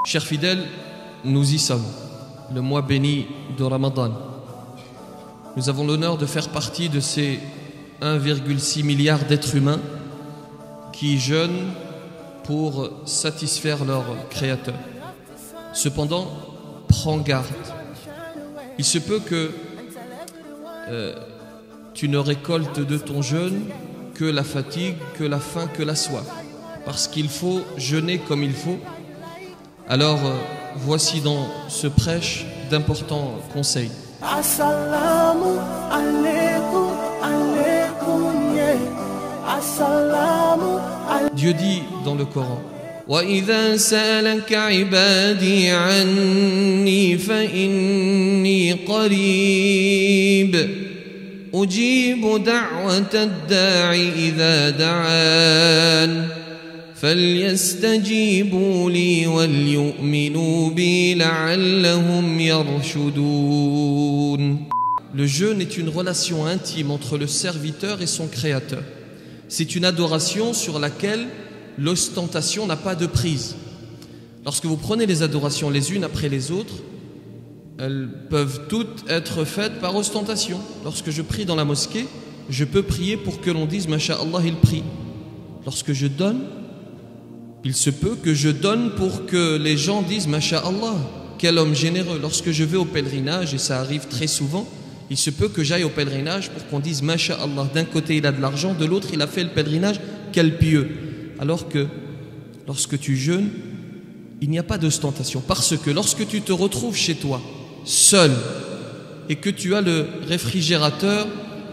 Chers fidèles, nous y sommes, le mois béni de Ramadan. Nous avons l'honneur de faire partie de ces 1,6 milliard d'êtres humains qui jeûnent pour satisfaire leur Créateur. Cependant, prends garde. Il se peut que tu ne récoltes de ton jeûne que la fatigue, que la faim, que la soif. Parce qu'il faut jeûner comme il faut. Alors, voici dans ce prêche d'importants conseils. Assalamu alaikum, alaikum, yeah. Assalamu alaikum. Dieu dit dans le Coran: وَإِذَا سَأَلَكَ عِبَادِي عَنِّي فَإِنِّي قَرِيبٌ أُجِيبُ دَعْوَةَ الدَّاعِ إِذَا دَعَانِ فَلْيَسْتَجِيبُوا لِي وَلْيُؤْمِنُوا بِي لَعَلَّهُمْ يَرْشُدُونَ. Le jeûne est une relation intime entre le serviteur et son Créateur. C'est une adoration sur laquelle l'ostentation n'a pas de prise. Lorsque vous prenez les adorations les unes après les autres, elles peuvent toutes être faites par ostentation. Lorsque je prie dans la mosquée, je peux prier pour que l'on dise Masha'Allah, il prie. Lorsque je donne, il se peut que je donne pour que les gens disent Masha'Allah, quel homme généreux. Lorsque je vais au pèlerinage, et ça arrive très souvent, il se peut que j'aille au pèlerinage pour qu'on dise Masha'Allah. D'un côté il a de l'argent, de l'autre il a fait le pèlerinage, quel pieux. Alors que lorsque tu jeûnes, il n'y a pas d'ostentation. Parce que lorsque tu te retrouves chez toi, seul, et que tu as le réfrigérateur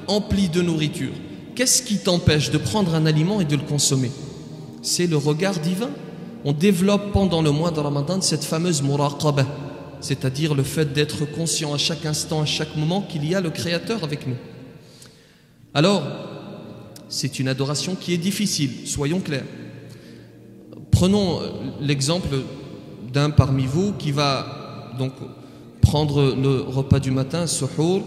empli de nourriture, qu'est-ce qui t'empêche de prendre un aliment et de le consommer? C'est le regard divin. On développe pendant le mois de Ramadan cette fameuse muraqabah, c'est-à-dire le fait d'être conscient à chaque instant, à chaque moment qu'il y a le Créateur avec nous. Alors, c'est une adoration qui est difficile, soyons clairs. Prenons l'exemple d'un parmi vous qui va donc prendre le repas du matin, suhour,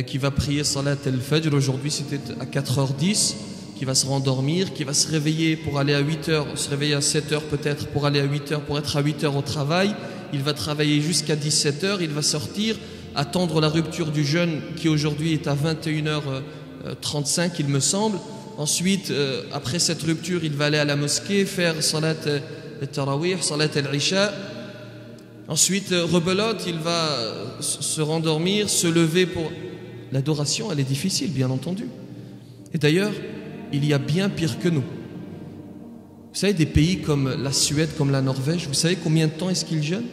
qui va prier salat al-fajr, aujourd'hui c'était à 4h10, qui va se rendormir, qui va se réveiller pour aller à 8h, se réveiller à 7h peut-être pour aller à 8h, pour être à 8h au travail, il va travailler jusqu'à 17h, il va sortir, attendre la rupture du jeûne qui aujourd'hui est à 21h35 il me semble. Ensuite, après cette rupture, il va aller à la mosquée, faire salat al-tarawih, salat al-isha. Ensuite, rebelote, il va se rendormir, se lever pour... L'adoration, elle est difficile, bien entendu. Et d'ailleurs, il y a bien pire que nous. Vous savez, des pays comme la Suède, comme la Norvège, vous savez combien de temps est-ce qu'ils jeûnent?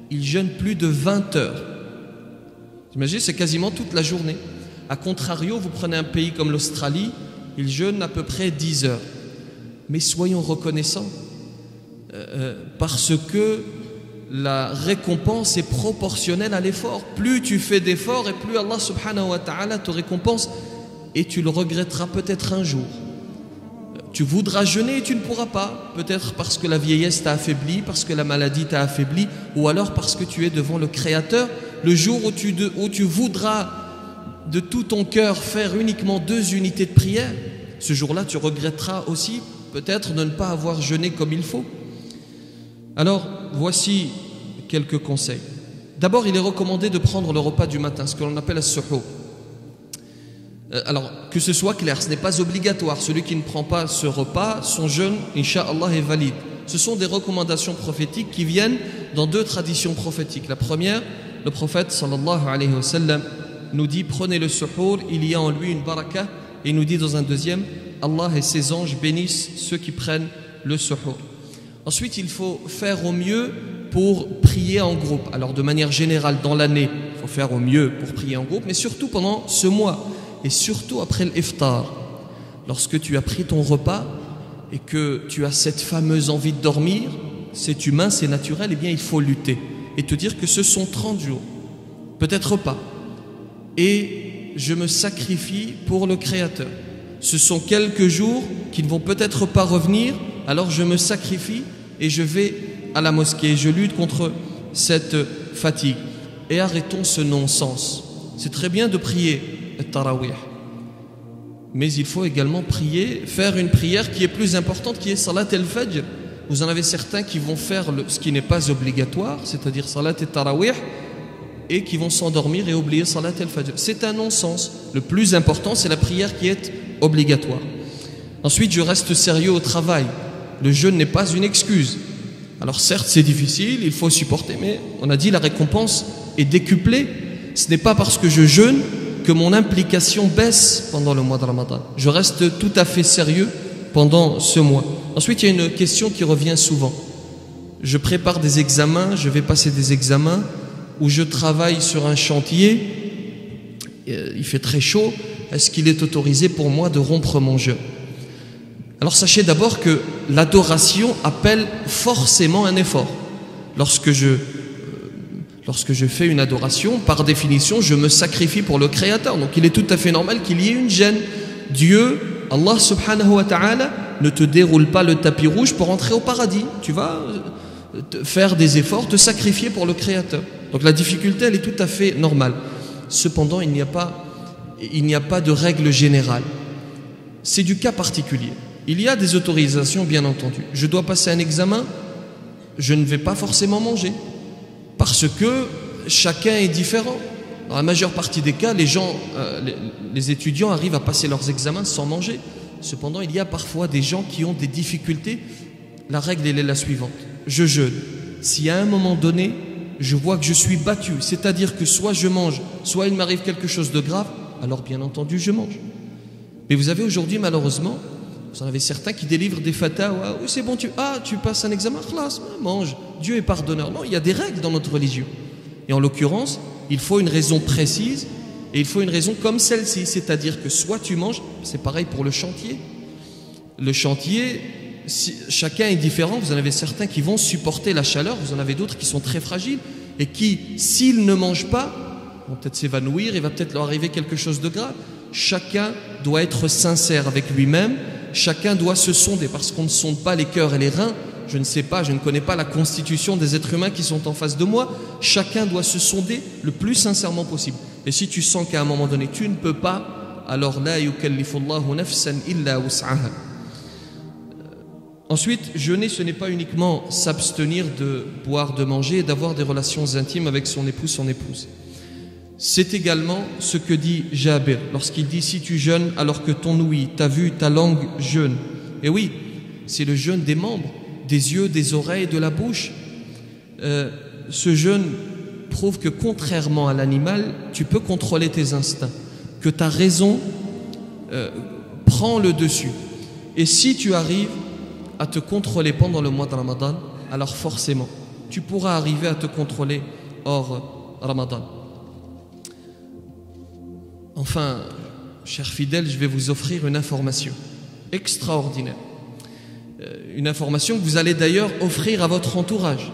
Ils jeûnent plus de 20 heures. Vous imaginez, c'est quasiment toute la journée. A contrario, vous prenez un pays comme l'Australie, ils jeûnent à peu près 10 heures. Mais soyons reconnaissants, parce que la récompense est proportionnelle à l'effort. Plus tu fais d'efforts et plus Allah subhanahu wa ta'ala te récompense. Et tu le regretteras peut-être un jour. Tu voudras jeûner et tu ne pourras pas. Peut-être parce que la vieillesse t'a affaibli, parce que la maladie t'a affaibli, ou alors parce que tu es devant le Créateur. Le jour où tu voudras de tout ton cœur faire uniquement 2 unités de prière, ce jour-là tu regretteras aussi peut-être de ne pas avoir jeûné comme il faut. Alors voici quelques conseils. D'abord, il est recommandé de prendre le repas du matin, ce que l'on appelle as-suhour. Alors que ce soit clair, ce n'est pas obligatoire. Celui qui ne prend pas ce repas, son jeûne, Inch'Allah, est valide. Ce sont des recommandations prophétiques qui viennent dans 2 traditions prophétiques. La première, le prophète sallallahu alayhi wa sallam nous dit prenez le suhour, il y a en lui une baraka, et il nous dit dans un deuxième, Allah et ses anges bénissent ceux qui prennent le suhour. Ensuite, il faut faire au mieux pour prier en groupe. Alors de manière générale dans l'année, il faut faire au mieux pour prier en groupe, mais surtout pendant ce mois, et surtout après l'iftar. Lorsque tu as pris ton repas et que tu as cette fameuse envie de dormir, c'est humain, c'est naturel, eh bien il faut lutter et te dire que ce sont 30 jours, peut-être pas. Et je me sacrifie pour le Créateur. Ce sont quelques jours qui ne vont peut-être pas revenir, alors je me sacrifie et je vais à la mosquée. Je lutte contre cette fatigue. Et arrêtons ce non-sens. C'est très bien de prier le tarawih, mais il faut également prier, faire une prière qui est plus importante, qui est salat al-fajr. vous en avez certains qui vont faire ce qui n'est pas obligatoire, c'est-à-dire salat et tarawih, et qui vont s'endormir et oublier salat et al-fajr. C'est un non-sens. Le plus important, c'est la prière qui est obligatoire. Ensuite, je reste sérieux au travail. Le jeûne n'est pas une excuse. Alors certes, c'est difficile, il faut supporter, mais on a dit la récompense est décuplée. Ce n'est pas parce que je jeûne que mon implication baisse pendant le mois de Ramadan. Je reste tout à fait sérieux pendant ce mois. Ensuite, il y a une question qui revient souvent. Je prépare des examens, je vais passer des examens, ou je travaille sur un chantier, il fait très chaud, est-ce qu'il est autorisé pour moi de rompre mon jeûne? Alors sachez d'abord que l'adoration appelle forcément un effort. Lorsque je fais une adoration, par définition, je me sacrifie pour le Créateur. Donc il est tout à fait normal qu'il y ait une gêne. Dieu, Allah subhanahu wa ta'ala, ne te déroule pas le tapis rouge pour entrer au paradis. Tu vas faire des efforts, te sacrifier pour le Créateur. Donc la difficulté, elle est tout à fait normale. Cependant, il n'y a pas de règle générale. C'est du cas particulier. Il y a des autorisations, bien entendu. Je dois passer un examen, je ne vais pas forcément manger. Parce que chacun est différent. Dans la majeure partie des cas, les étudiants arrivent à passer leurs examens sans manger. Cependant, il y a parfois des gens qui ont des difficultés. La règle, elle est la suivante. Je jeûne. Si à un moment donné, je vois que je suis battu, c'est-à-dire que soit je mange, soit il m'arrive quelque chose de grave, alors bien entendu, je mange. Mais vous avez aujourd'hui, malheureusement, vous en avez certains qui délivrent des fatwas. Oui, c'est bon, tu passes un examen, khlas, mange. Dieu est pardonneur. Non, il y a des règles dans notre religion. Et en l'occurrence, il faut une raison précise et il faut une raison comme celle-ci. C'est-à-dire que soit tu manges, c'est pareil pour le chantier. Le chantier, chacun est différent. Vous en avez certains qui vont supporter la chaleur, vous en avez d'autres qui sont très fragiles et qui, s'ils ne mangent pas, vont peut-être s'évanouir, il va peut-être leur arriver quelque chose de grave. Chacun doit être sincère avec lui-même. Chacun doit se sonder parce qu'on ne sonde pas les cœurs et les reins. Je ne sais pas, je ne connais pas la constitution des êtres humains qui sont en face de moi. Chacun doit se sonder le plus sincèrement possible. Et si tu sens qu'à un moment donné tu ne peux pas, alors la yukallifullahu nafsan illa wus'aha. Ensuite, jeûner, ce n'est pas uniquement s'abstenir de boire, de manger et d'avoir des relations intimes avec son époux, son épouse. C'est également ce que dit Jabir lorsqu'il dit si tu jeûnes alors que ton ouïe, ta vue, ta langue jeûnent. Et oui, c'est le jeûne des membres, des yeux, des oreilles, de la bouche. Ce jeûne prouve que contrairement à l'animal, tu peux contrôler tes instincts, que ta raison prend le dessus. Et si tu arrives à te contrôler pendant le mois de Ramadan, alors forcément, tu pourras arriver à te contrôler hors Ramadan. Enfin, chers fidèles, je vais vous offrir une information extraordinaire. Une information que vous allez d'ailleurs offrir à votre entourage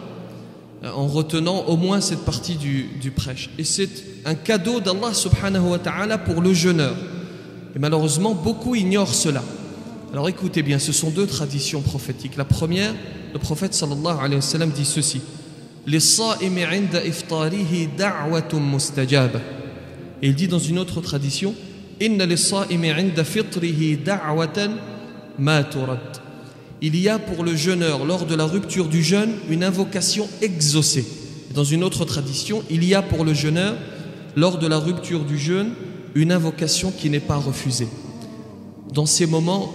en retenant au moins cette partie du prêche. Et c'est un cadeau d'Allah subhanahu wa ta'ala pour le jeûneur. Et malheureusement, beaucoup ignorent cela. Alors écoutez bien, ce sont deux traditions prophétiques. La première, le prophète sallallahu alayhi wa sallam dit ceci: Lis-sa'imi 'inda iftarihi da'watun mustajaba. Et il dit dans une autre tradition: Inna lis-sa'imi 'inda fitrihi da'watan ma turad. Il y a pour le jeûneur lors de la rupture du jeûne une invocation exaucée. Et dans une autre tradition, il y a pour le jeûneur lors de la rupture du jeûne une invocation qui n'est pas refusée. Dans ces moments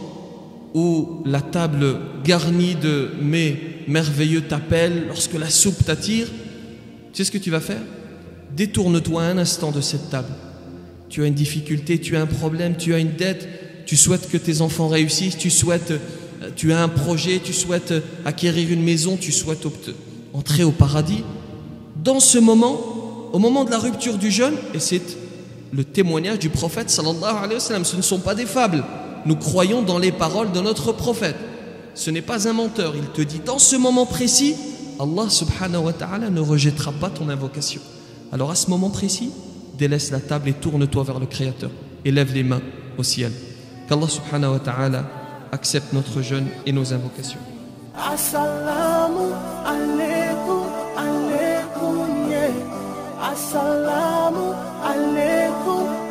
où la table garnie de mets merveilleux t'appelle, lorsque la soupe t'attire, tu sais ce que tu vas faire? Détourne-toi un instant de cette table. Tu as une difficulté, tu as un problème, tu as une dette, tu souhaites que tes enfants réussissent, tu as un projet, tu souhaites acquérir une maison, tu souhaites entrer au paradis. Dans ce moment, au moment de la rupture du jeûne, et c'est le témoignage du prophète sallallahu alayhi wa sallam, ce ne sont pas des fables. Nous croyons dans les paroles de notre prophète. Ce n'est pas un menteur. Il te dit, dans ce moment précis, Allah subhanahu wa ta'ala ne rejettera pas ton invocation. Alors à ce moment précis, délaisse la table et tourne-toi vers le Créateur et lève les mains au ciel. Qu'Allah subhanahu wa ta'ala accepte notre jeûne et nos invocations. Assalamu alaikum, alaikum, yeah. Assalamu alaikum.